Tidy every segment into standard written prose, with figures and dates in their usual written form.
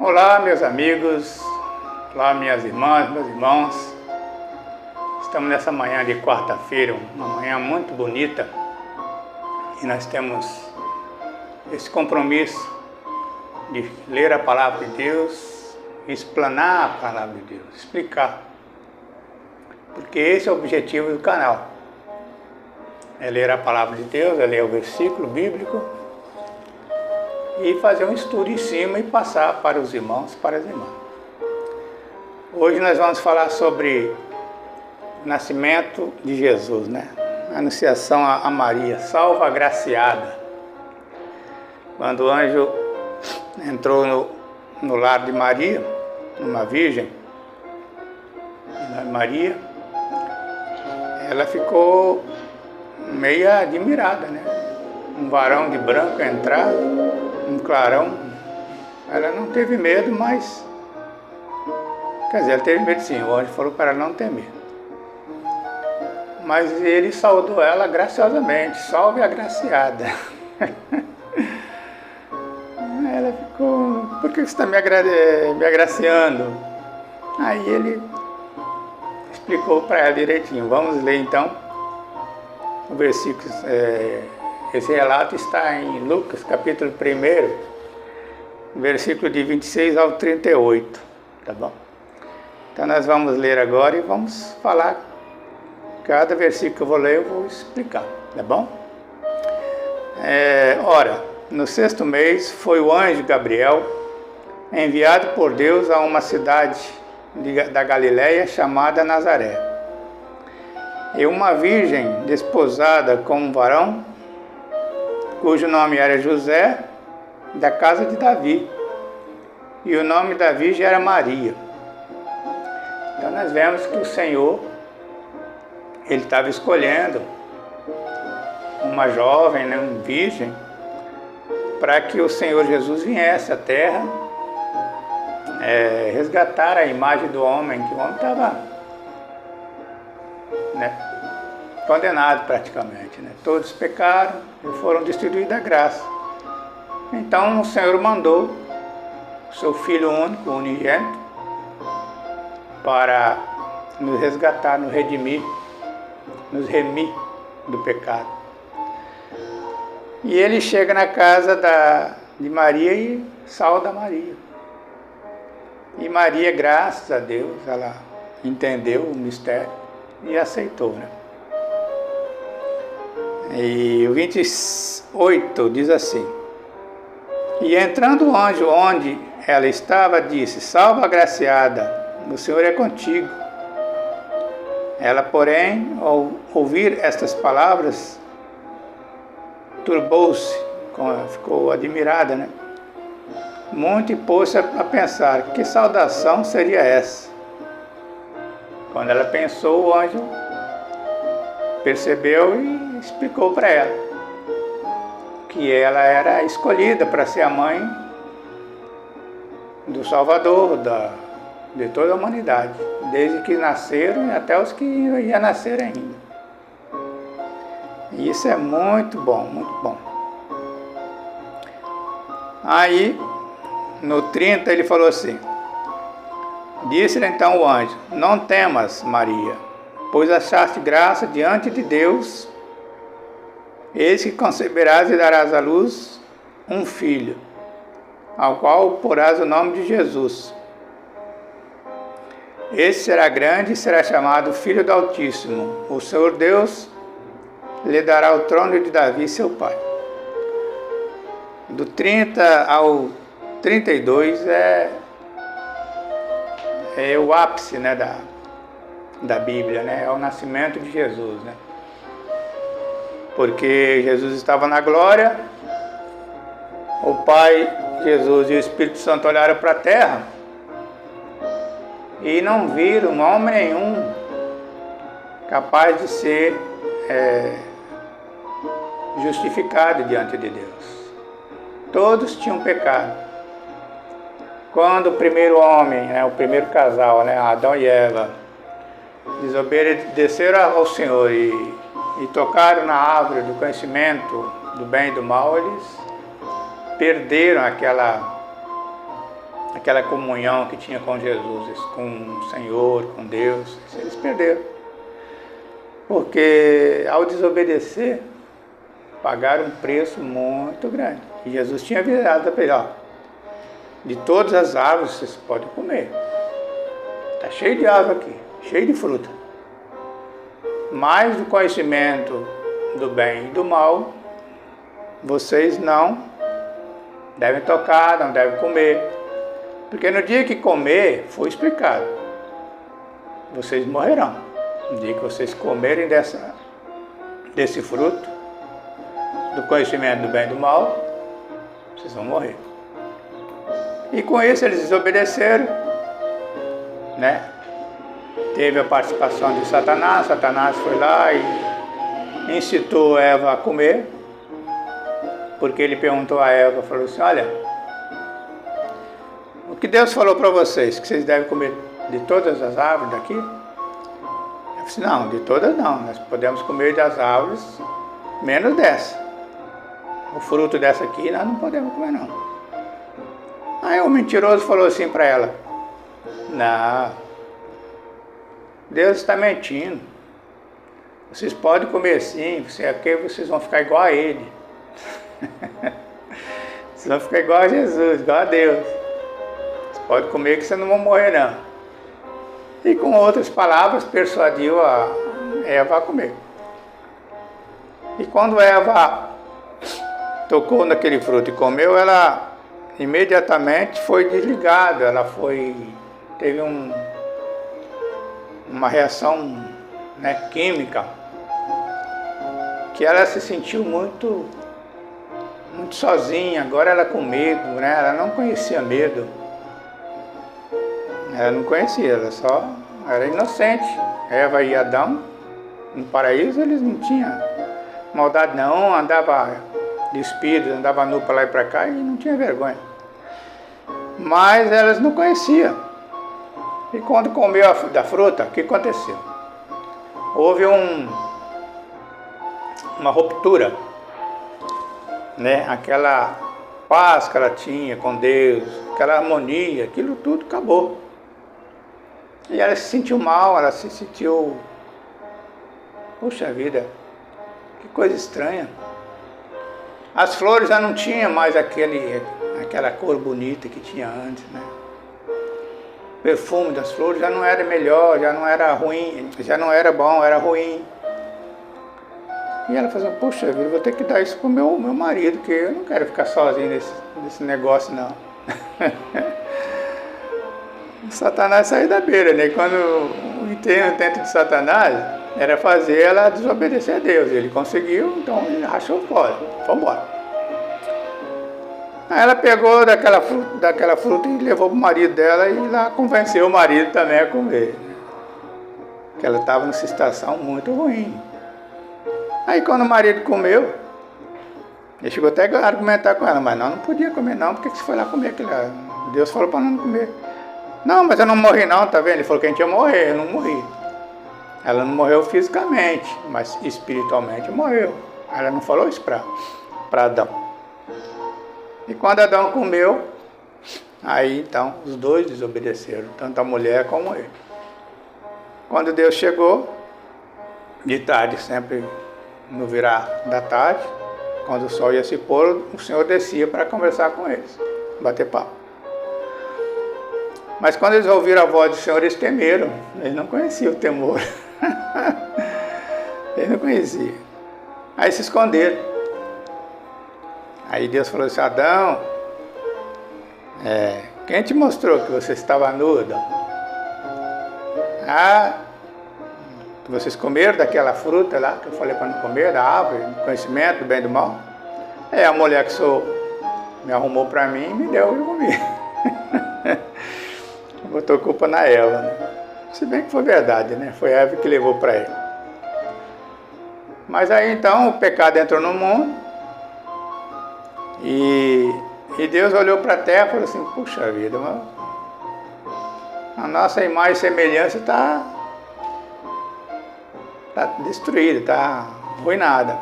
Olá, meus amigos, olá, minhas irmãs, meus irmãos. Estamos nessa manhã de quarta-feira, uma manhã muito bonita, e nós temos esse compromisso de ler a Palavra de Deus, explanar a Palavra de Deus, explicar. Porque esse é o objetivo do canal. É ler a Palavra de Deus, é ler o versículo bíblico e fazer um estudo em cima e passar para os irmãos, para as irmãs. Hoje nós vamos falar sobre o nascimento de Jesus, né? A anunciação a Maria, salva agraciada. Quando o anjo entrou no lar de Maria, uma virgem, Maria, ela ficou meio admirada, né? Um varão de branco entrar, um clarão. Ela não teve medo, mas... Quer dizer, ela teve medo sim, o anjo falou para ela não temer. Mas ele saudou ela graciosamente, salve agraciada. Ela ficou, por que você está me agraciando? Aí ele explicou para ela direitinho. Vamos ler então o versículo. Esse relato está em Lucas, capítulo 1, versículo de 26 ao 38, tá bom? Então nós vamos ler agora e vamos falar. Cada versículo que eu vou ler eu vou explicar, tá bom? Ora, no 6º mês foi o anjo Gabriel enviado por Deus a uma cidade da Galileia chamada Nazaré. E uma virgem desposada com um varão, cujo nome era José, da casa de Davi. E o nome da virgem era Maria. Então nós vemos que o Senhor, Ele estava escolhendo uma jovem, né, uma virgem, para que o Senhor Jesus viesse à terra, resgatar a imagem do homem, que o homem estava, né, condenado praticamente, né? Todos pecaram e foram destituídos da graça. Então o Senhor mandou o seu Filho único, unigênito, para nos resgatar, nos redimir, nos remir do pecado. E ele chega na casa de Maria e sauda Maria. E Maria, graças a Deus, ela entendeu o mistério e aceitou, né? E o 28 diz assim: E entrando o anjo onde ela estava, disse: Salve agraciada, o Senhor é contigo. Ela, porém, ao ouvir estas palavras, turbou-se, ficou admirada, né? Muito, e pôs-se a pensar, que saudação seria essa? Quando ela pensou, o anjo percebeu e explicou para ela que ela era escolhida para ser a mãe do Salvador, de toda a humanidade, desde que nasceram e até os que iam nascer ainda. E isso é muito bom, muito bom. Aí, no 30, ele falou assim: Disse-lhe então o anjo: Não temas, Maria, pois achaste graça diante de Deus. Eis que conceberás e darás à luz um filho, ao qual porás o nome de Jesus. Esse será grande e será chamado Filho do Altíssimo. O Senhor Deus lhe dará o trono de Davi, seu pai. Do 30 ao 32 é o ápice, né, da Bíblia, né? É o nascimento de Jesus, né? Porque Jesus estava na glória, o Pai, Jesus e o Espírito Santo olharam para a terra e não viram homem nenhum capaz de ser justificado diante de Deus. Todos tinham pecado. Quando o primeiro homem, né, o primeiro casal, né, Adão e Eva, desobedeceram ao Senhor e tocaram na árvore do conhecimento do bem e do mal, eles perderam aquela comunhão que tinha com Jesus, com o Senhor, com Deus, eles perderam. Porque ao desobedecer, pagaram um preço muito grande. E Jesus tinha avisado para ele, ó, de todas as árvores vocês podem comer. Está cheio de árvore aqui, cheio de fruta. Mas do conhecimento do bem e do mal, vocês não devem tocar, não devem comer. Porque no dia que comer, foi explicado, vocês morrerão. No dia que vocês comerem desse fruto, do conhecimento do bem e do mal, vocês vão morrer. E com isso eles desobedeceram, né? Teve a participação de Satanás. Satanás foi lá e incitou Eva a comer, porque ele perguntou a Eva, falou assim, olha, o que Deus falou para vocês, que vocês devem comer de todas as árvores daqui? Eu disse, não, de todas não, nós podemos comer das árvores, menos dessa. O fruto dessa aqui nós não podemos comer não. Aí o mentiroso falou assim para ela, não, Deus está mentindo. Vocês podem comer sim, porque vocês vão ficar igual a Ele. Vocês vão ficar igual a Jesus, igual a Deus. Vocês podem comer que vocês não vão morrer não. E com outras palavras persuadiu a Eva a comer. E quando Eva tocou naquele fruto e comeu, ela imediatamente foi desligada, ela teve uma reação, né, química, que ela se sentiu muito sozinha. Agora ela com medo, né? Ela não conhecia medo, ela não conhecia, ela só era inocente. Eva e Adão, no paraíso, eles não tinham maldade não, andava despido, andava nu para lá e para cá e não tinha vergonha. Mas elas não conheciam. E quando comeu da fruta, o que aconteceu? Houve uma ruptura, né? Aquela paz que ela tinha com Deus, aquela harmonia, aquilo tudo acabou. E ela se sentiu mal, ela se sentiu, poxa vida, que coisa estranha. As flores já não tinham mais aquela cor bonita que tinha antes, né? O perfume das flores já não era melhor, já não era ruim, já não era bom, era ruim. E ela falou, poxa vida, vou ter que dar isso pro meu marido, porque eu não quero ficar sozinho nesse negócio não. Satanás saiu da beira, né? Quando o intento de Satanás era fazer ela desobedecer a Deus. Ele conseguiu, então ele rachou fora, foi embora. Aí ela pegou daquela fruta e levou para o marido dela e lá convenceu o marido também a comer. Porque ela estava nessa situação muito ruim. Aí quando o marido comeu, ele chegou até a argumentar com ela, mas não podia comer não, porque você foi lá comer aquilo lá? Deus falou para não comer. Não, mas eu não morri não, tá vendo? Ele falou que a gente ia morrer, eu não morri. Ela não morreu fisicamente, mas espiritualmente morreu. Ela não falou isso para Adão. E quando Adão comeu, aí então os dois desobedeceram, tanto a mulher como ele. Quando Deus chegou, de tarde, sempre no virar da tarde, quando o sol ia se pôr, o Senhor descia para conversar com eles, bater papo. Mas quando eles ouviram a voz do Senhor, eles temeram, eles não conheciam o temor. Eles não conheciam. Aí se esconderam. Aí Deus falou assim, Adão, quem te mostrou que você estava nu, Adão? Vocês comeram daquela fruta lá, que eu falei para não comer, da árvore, do conhecimento, do bem e do mal? A mulher que me arrumou para mim e me deu, eu comi. Botou culpa na Eva, né? Se bem que foi verdade, né? Foi a Eva que levou para ele. Mas aí então o pecado entrou no mundo. E Deus olhou para a terra e falou assim, puxa vida, a nossa imagem e semelhança está destruída, está arruinada.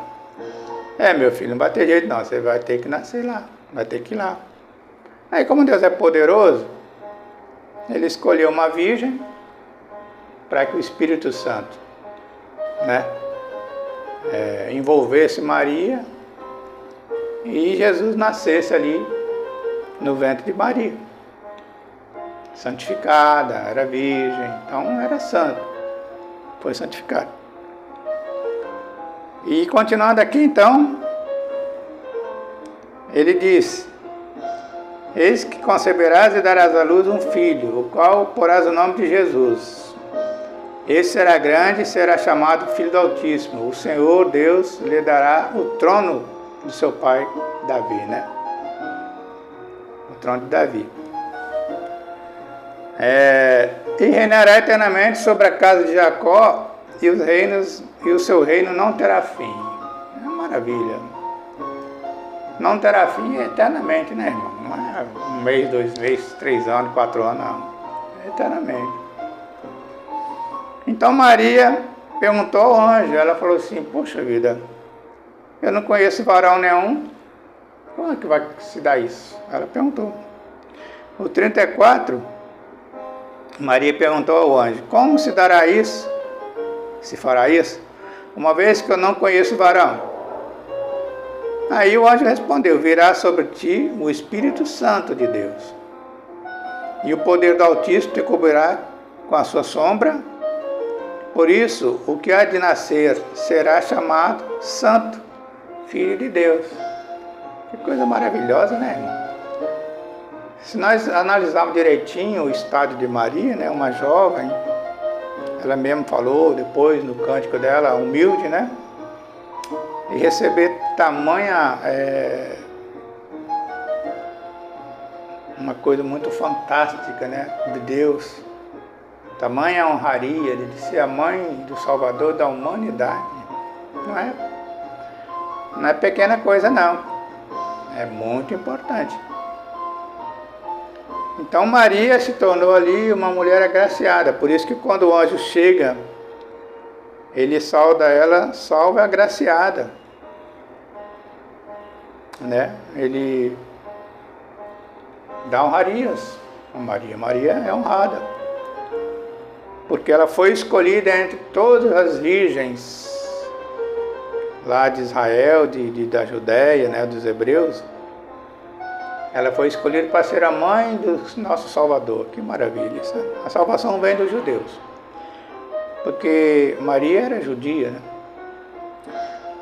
Meu filho, não vai ter jeito não, você vai ter que nascer lá, vai ter que ir lá. Aí como Deus é poderoso, ele escolheu uma virgem para que o Espírito Santo, né, envolvesse Maria e Jesus nascesse ali no ventre de Maria. Santificada, era virgem, então era santo, foi santificado. E continuando aqui então, ele disse: eis que conceberás e darás à luz um filho, o qual porás o nome de Jesus. Esse será grande e será chamado Filho do Altíssimo. O Senhor Deus lhe dará o trono de seu pai Davi, né? O trono de Davi. E reinará eternamente sobre a casa de Jacó, e o seu reino não terá fim. É uma maravilha. Não terá fim eternamente, né, irmão? Não é um mês, 2 meses, 3 anos, 4 anos, não. É eternamente. Então Maria perguntou ao anjo, ela falou assim: poxa vida, eu não conheço varão nenhum, como é que vai se dar isso? Ela perguntou. O 34, Maria perguntou ao anjo: como se dará isso? Se fará isso? Uma vez que eu não conheço varão. Aí o anjo respondeu: virá sobre ti o Espírito Santo de Deus, e o poder do Altíssimo te cobrirá com a sua sombra. Por isso, o que há de nascer será chamado Santo, Filho de Deus. Que coisa maravilhosa, né, irmão? Se nós analisarmos direitinho o estado de Maria, né, uma jovem, ela mesmo falou depois no cântico dela, humilde, né? E receber tamanha, uma coisa muito fantástica, né, de Deus. Tamanha honraria de ser a mãe do Salvador da humanidade. Não é pequena coisa, não. É muito importante. Então Maria se tornou ali uma mulher agraciada. Por isso que quando o anjo chega, ele sauda ela, salve a agraciada, né? Ele dá honrarias a Maria. Maria é honrada, porque ela foi escolhida entre todas as virgens lá de Israel, da Judéia, né, dos hebreus. Ela foi escolhida para ser a mãe do nosso Salvador. Que maravilha, sabe? A salvação vem dos judeus, porque Maria era judia, né?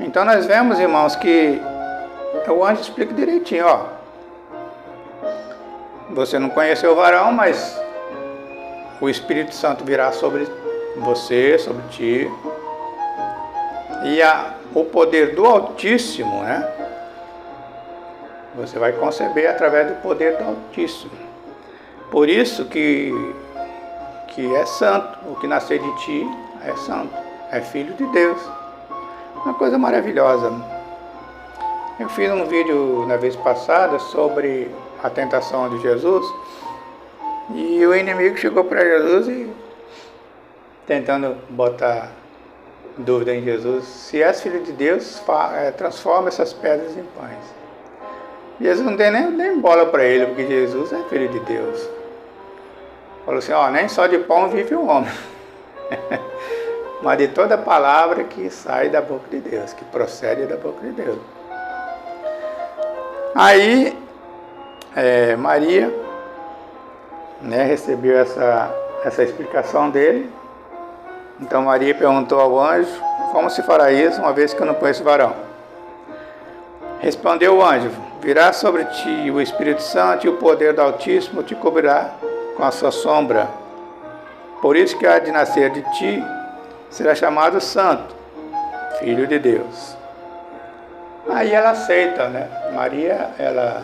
Então nós vemos, irmãos, que o anjo explica direitinho, ó. Você não conheceu o varão, mas o Espírito Santo virá sobre você, sobre ti. E o poder do Altíssimo, né? Você vai conceber através do poder do Altíssimo. Por isso que é santo. O que nascer de ti é santo. É filho de Deus. Uma coisa maravilhosa. Eu fiz um vídeo na vez passada sobre a tentação de Jesus. E o inimigo chegou para Jesus e tentando botar dúvida em Jesus: se és filho de Deus, transforma essas pedras em pães. Jesus não tem nem bola para ele, porque Jesus é filho de Deus. Falou assim: ó, nem só de pão vive o homem, mas de toda palavra que sai da boca de Deus, que procede da boca de Deus. Aí Maria, né, recebeu essa explicação dele. Então Maria perguntou ao anjo: como se fará isso, uma vez que eu não conheço varão? Respondeu o anjo: virá sobre ti o Espírito Santo, e o poder do Altíssimo te cobrirá com a sua sombra. Por isso que há de nascer de ti será chamado Santo, Filho de Deus. Aí ela aceita, né? Maria, ela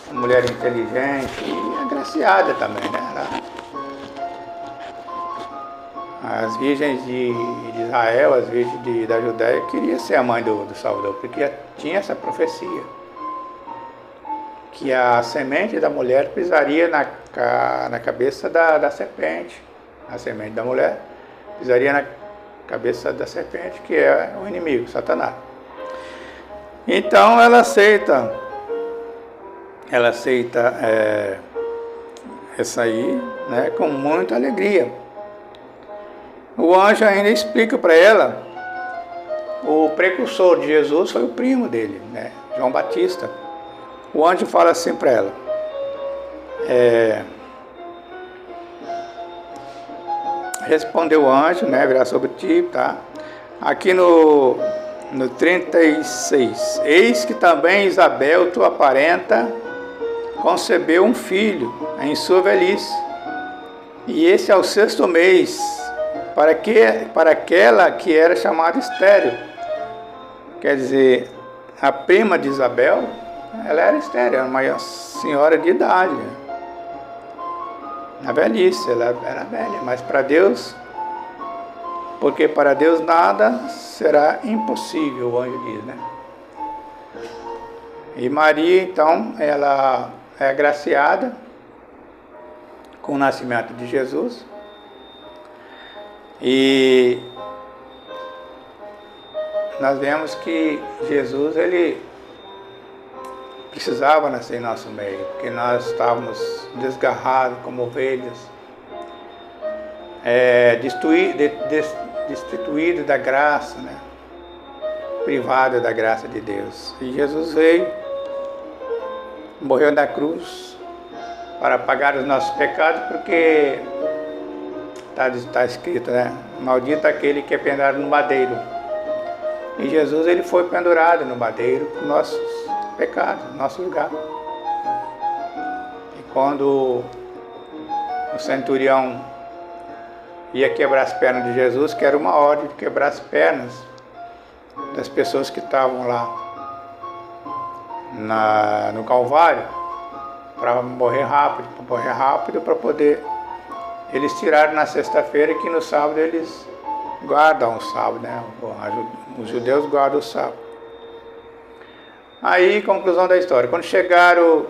é uma mulher inteligente e agraciada também, né? As virgens de Israel, as virgens da Judéia, queriam ser a mãe do Salvador, porque tinha essa profecia, que a semente da mulher pisaria na cabeça da serpente. A semente da mulher pisaria na cabeça da serpente, que é o inimigo, Satanás. Então ela aceita Essa aí, né, com muita alegria. O anjo ainda explica para ela, o precursor de Jesus foi o primo dele, né, João Batista. O anjo fala assim para ela, respondeu o anjo, né, virá sobre ti, tá? Aqui no 36, eis que também Isabel, tua parenta, concebeu um filho em sua velhice, e esse é o 6º mês, para aquela que era chamada estéril. Quer dizer, a prima de Isabel, ela era estéril, era uma senhora de idade, na velhice, ela era velha, mas para Deus, porque para Deus nada será impossível, o anjo diz, né? E Maria, então, ela é agraciada com o nascimento de Jesus. E nós vemos que Jesus, ele precisava nascer em nosso meio, porque nós estávamos desgarrados como ovelhas, destituídos da graça, né? Privados da graça de Deus. E Jesus veio, morreu na cruz para pagar os nossos pecados, porque está escrito, né? Maldito aquele que é pendurado no madeiro. E Jesus, ele foi pendurado no madeiro por nossos pecados, nosso lugar. E quando o centurião ia quebrar as pernas de Jesus, que era uma ordem de quebrar as pernas das pessoas que estavam lá no Calvário, para morrer rápido, para poder eles tiraram na sexta-feira, que no sábado eles guardam o sábado, né? Os judeus guardam o sábado. Aí, conclusão da história, quando chegaram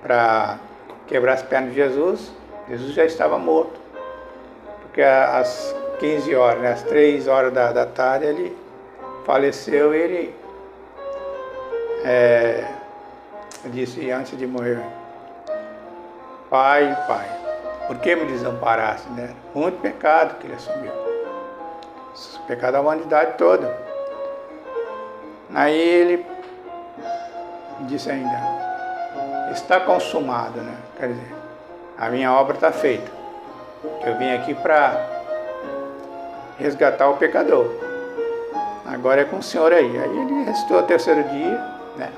para quebrar as pernas de Jesus, Jesus já estava morto, porque às 15 horas, né, às 3 horas da tarde, ele faleceu. E ele disse antes de morrer, Pai, por que me desamparaste, né? Muito pecado que ele assumiu, pecado da humanidade toda. Aí ele disse ainda, está consumado, né? Quer dizer, a minha obra está feita. Eu vim aqui para resgatar o pecador. Agora é com o Senhor aí. Aí ele ressuscitou o 3º dia, né?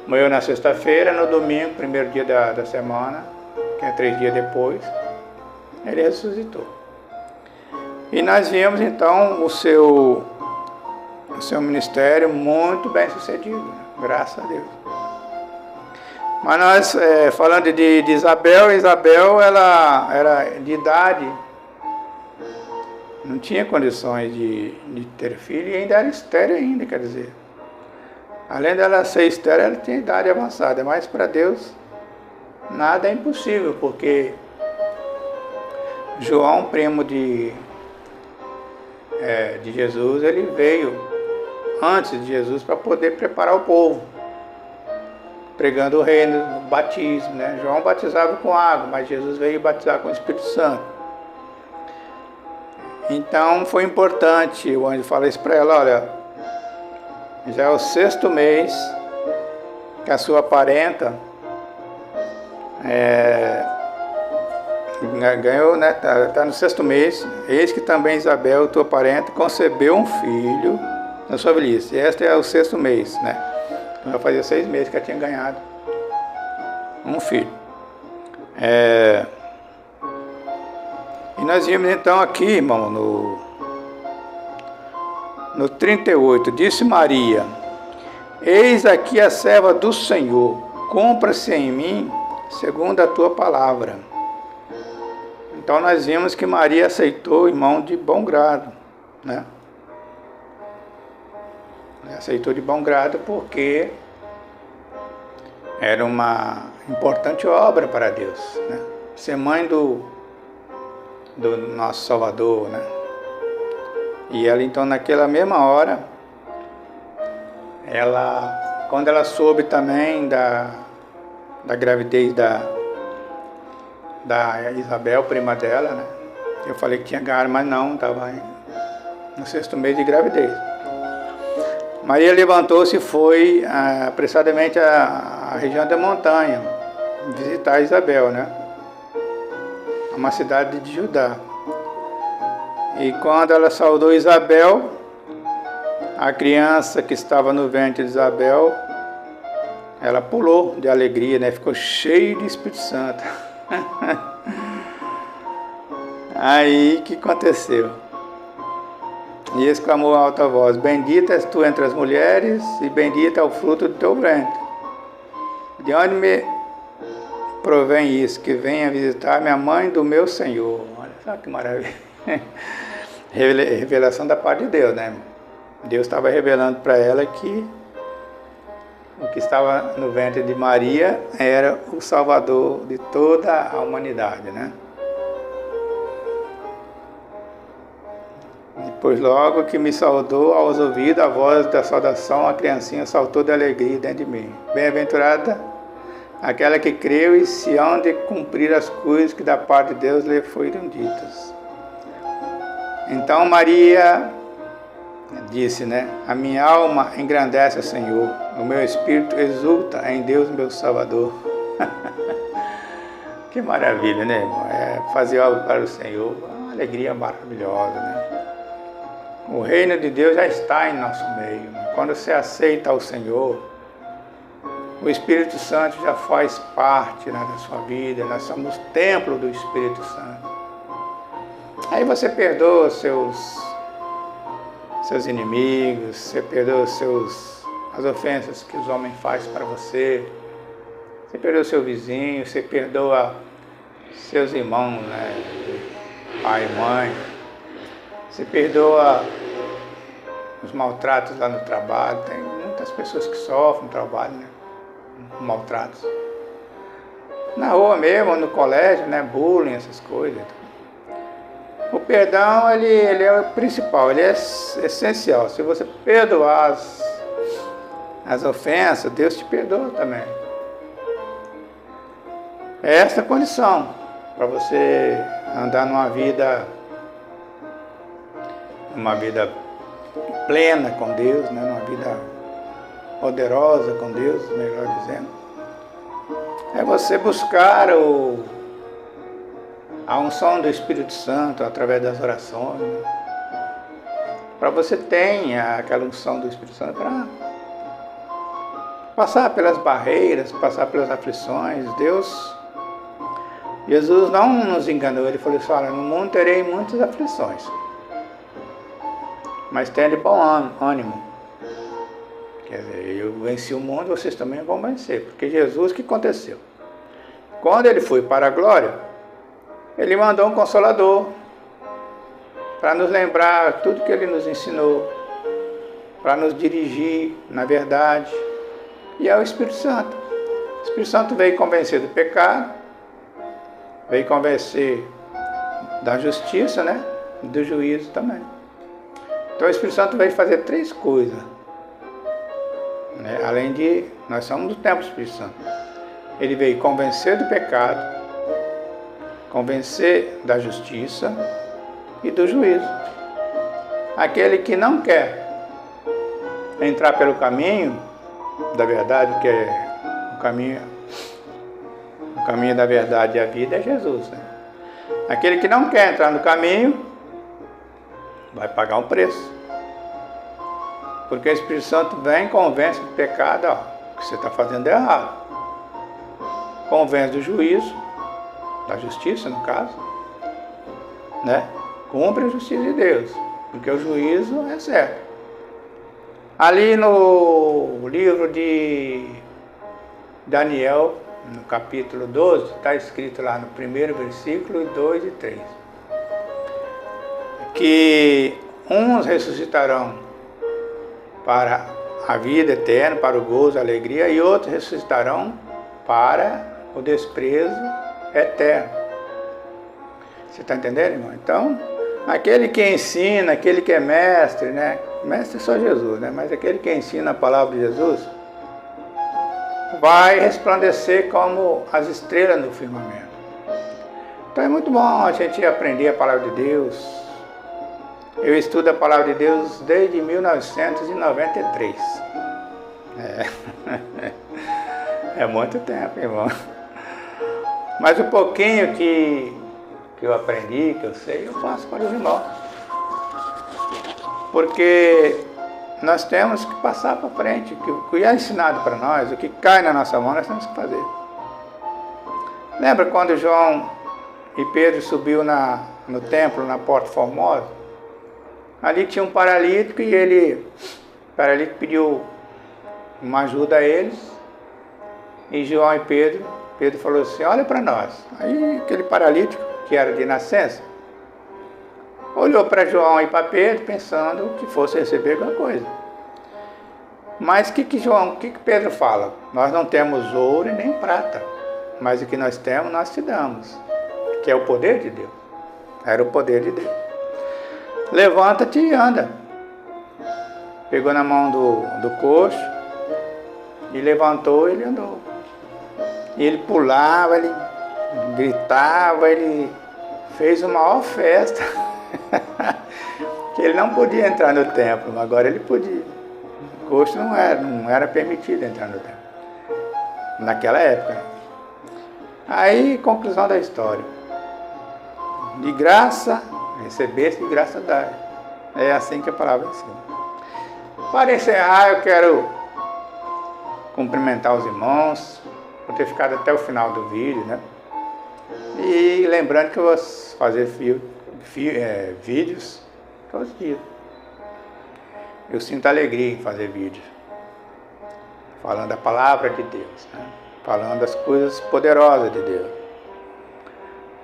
Morreu na sexta-feira, no domingo, 1º dia da semana, que é 3 dias depois, ele ressuscitou. E nós vimos então o seu ministério muito bem sucedido, né? Graças a Deus. Mas nós, falando de Isabel, ela era de idade, não tinha condições de ter filho, e ainda era estéril ainda, quer dizer. Além dela ser estéril, ela tinha idade avançada, mas para Deus nada é impossível, porque João, primo de Jesus, ele veio antes de Jesus para poder preparar o povo, pregando o reino, o batismo, né? João batizava com água, mas Jesus veio batizar com o Espírito Santo. Então foi importante, o anjo fala isso para ela, olha, já é o 6º mês que a sua parenta ganhou, né? Tá no 6º mês, eis que também Isabel, tua parenta, concebeu um filho na sua velhice. E este é o 6º mês, né? Já fazia 6 meses que ela tinha ganhado um filho. E nós vimos então aqui, irmão, no 38, disse Maria, eis aqui a serva do Senhor, cumpra-se em mim segundo a tua palavra. Então nós vimos que Maria aceitou, irmão, de bom grado, né? Aceitou de bom grado porque era uma importante obra para Deus, né? Ser mãe do nosso Salvador, né? E ela então naquela mesma hora, quando ela soube também da gravidez da Isabel, prima dela, né? Eu falei que tinha ganhado, mas não, estava no 6º mês de gravidez. Maria levantou-se e foi apressadamente à região da montanha, visitar Isabel, né? Uma cidade de Judá. E quando ela saudou Isabel, a criança que estava no ventre de Isabel, ela pulou de alegria, né? Ficou cheia de Espírito Santo. Aí, o que aconteceu? E exclamou a alta voz: bendita és tu entre as mulheres, e bendito é o fruto do teu ventre. De onde me provém isso? Que venha visitar minha mãe do meu Senhor. Olha só que maravilha. Revelação da parte de Deus, né? Deus estava revelando para ela que o que estava no ventre de Maria era o Salvador de toda a humanidade, né? Depois, logo que me saudou, aos ouvidos a voz da saudação, a criancinha saltou de alegria dentro de mim. Bem-aventurada aquela que creu e se hão de cumprir as coisas que da parte de Deus lhe foram ditas. Então Maria disse, né? A minha alma engrandece o Senhor, o meu espírito exulta em Deus, meu Salvador. Que maravilha, né, irmão? Fazer algo para o Senhor, uma alegria maravilhosa, né? O reino de Deus já está em nosso meio. Quando você aceita o Senhor, o Espírito Santo já faz parte, né, da sua vida. Nós somos templo do Espírito Santo. Aí você perdoa seus inimigos, você perdoa as ofensas que os homens fazem para você. Você perdoa seu vizinho, você perdoa seus irmãos, né, pai e mãe. Você perdoa os maltratos lá no trabalho. Tem muitas pessoas que sofrem no trabalho, né? Maltratos. Na rua mesmo, no colégio, né? Bullying, essas coisas. O perdão, ele é o principal, ele é essencial. Se você perdoar as ofensas, Deus te perdoa também. É essa a condição para você andar numa vida plena com Deus, né? Uma vida poderosa com Deus, melhor dizendo. É você buscar a unção do Espírito Santo através das orações, né? Para você ter aquela unção do Espírito Santo para passar pelas barreiras, passar pelas aflições. Jesus não nos enganou, ele falou assim: olha, no mundo terei muitas aflições, mas tenha de bom ânimo. Quer dizer, eu venci o mundo, vocês também vão vencer. Porque Jesus, o que aconteceu? Quando ele foi para a glória, ele mandou um Consolador para nos lembrar tudo que ele nos ensinou, para nos dirigir na verdade. E é o Espírito Santo. O Espírito Santo veio convencer do pecado, veio convencer da justiça, né? E do juízo também. Então o Espírito Santo veio fazer 3 coisas, né? Além de, nós somos do templo do Espírito Santo. Ele veio convencer do pecado, convencer da justiça e do juízo. Aquele que não quer entrar pelo caminho da verdade, que é o caminho da verdade e a vida, é Jesus, né? Aquele que não quer entrar no caminho vai pagar um preço. Porque o Espírito Santo vem e convence do pecado, ó, que você está fazendo errado. Convence do juízo, da justiça no caso, né? Cumpre a justiça de Deus, porque o juízo é certo. Ali no livro de Daniel, no capítulo 12, está escrito lá no 1º versículo, 2 e 3. Que uns ressuscitarão para a vida eterna, para o gozo, a alegria, e outros ressuscitarão para o desprezo eterno. Você está entendendo, irmão? Então, aquele que ensina, aquele que é mestre, né? Mestre é só Jesus, né? Mas aquele que ensina a palavra de Jesus vai resplandecer como as estrelas no firmamento. Então é muito bom a gente aprender a palavra de Deus. Eu estudo a palavra de Deus desde 1993. É muito tempo, irmão. Mas o pouquinho que eu aprendi, que eu sei, eu passo para os irmãos. Porque nós temos que passar para frente. O que é ensinado para nós, o que cai na nossa mão, nós temos que fazer. Lembra quando João e Pedro subiu no templo, na Porta Formosa? Ali tinha um paralítico e o paralítico pediu uma ajuda a eles. E João e Pedro falou assim, olha para nós. Aí aquele paralítico, que era de nascença, olhou para João e para Pedro, pensando que fosse receber alguma coisa. Mas o que Pedro fala? Nós não temos ouro e nem prata, mas o que nós temos, nós te damos, que é o poder de Deus. Era o poder de Deus. Levanta-te e anda. Pegou na mão do coxo e levantou e ele andou. E ele pulava, ele gritava, ele fez uma maior festa. Que ele não podia entrar no templo, mas agora ele podia. O coxo não era permitido entrar no templo. Naquela época. Aí, conclusão da história. De graça, recebeste, de graça dai. É assim que a palavra ensina. Para encerrar, eu quero cumprimentar os irmãos, por ter ficado até o final do vídeo, né? E lembrando que eu vou fazer vídeos todos os dias. Eu sinto alegria em fazer vídeos, falando a palavra de Deus, né? Falando as coisas poderosas de Deus.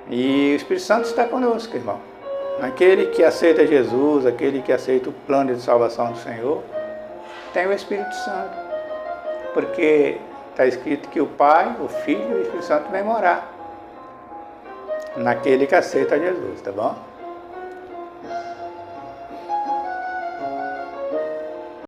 E o Espírito Santo está conosco, irmão. Aquele que aceita Jesus, aquele que aceita o plano de salvação do Senhor, tem o Espírito Santo. Porque está escrito que o Pai, o Filho e o Espírito Santo vem morar naquele que aceita Jesus, tá bom?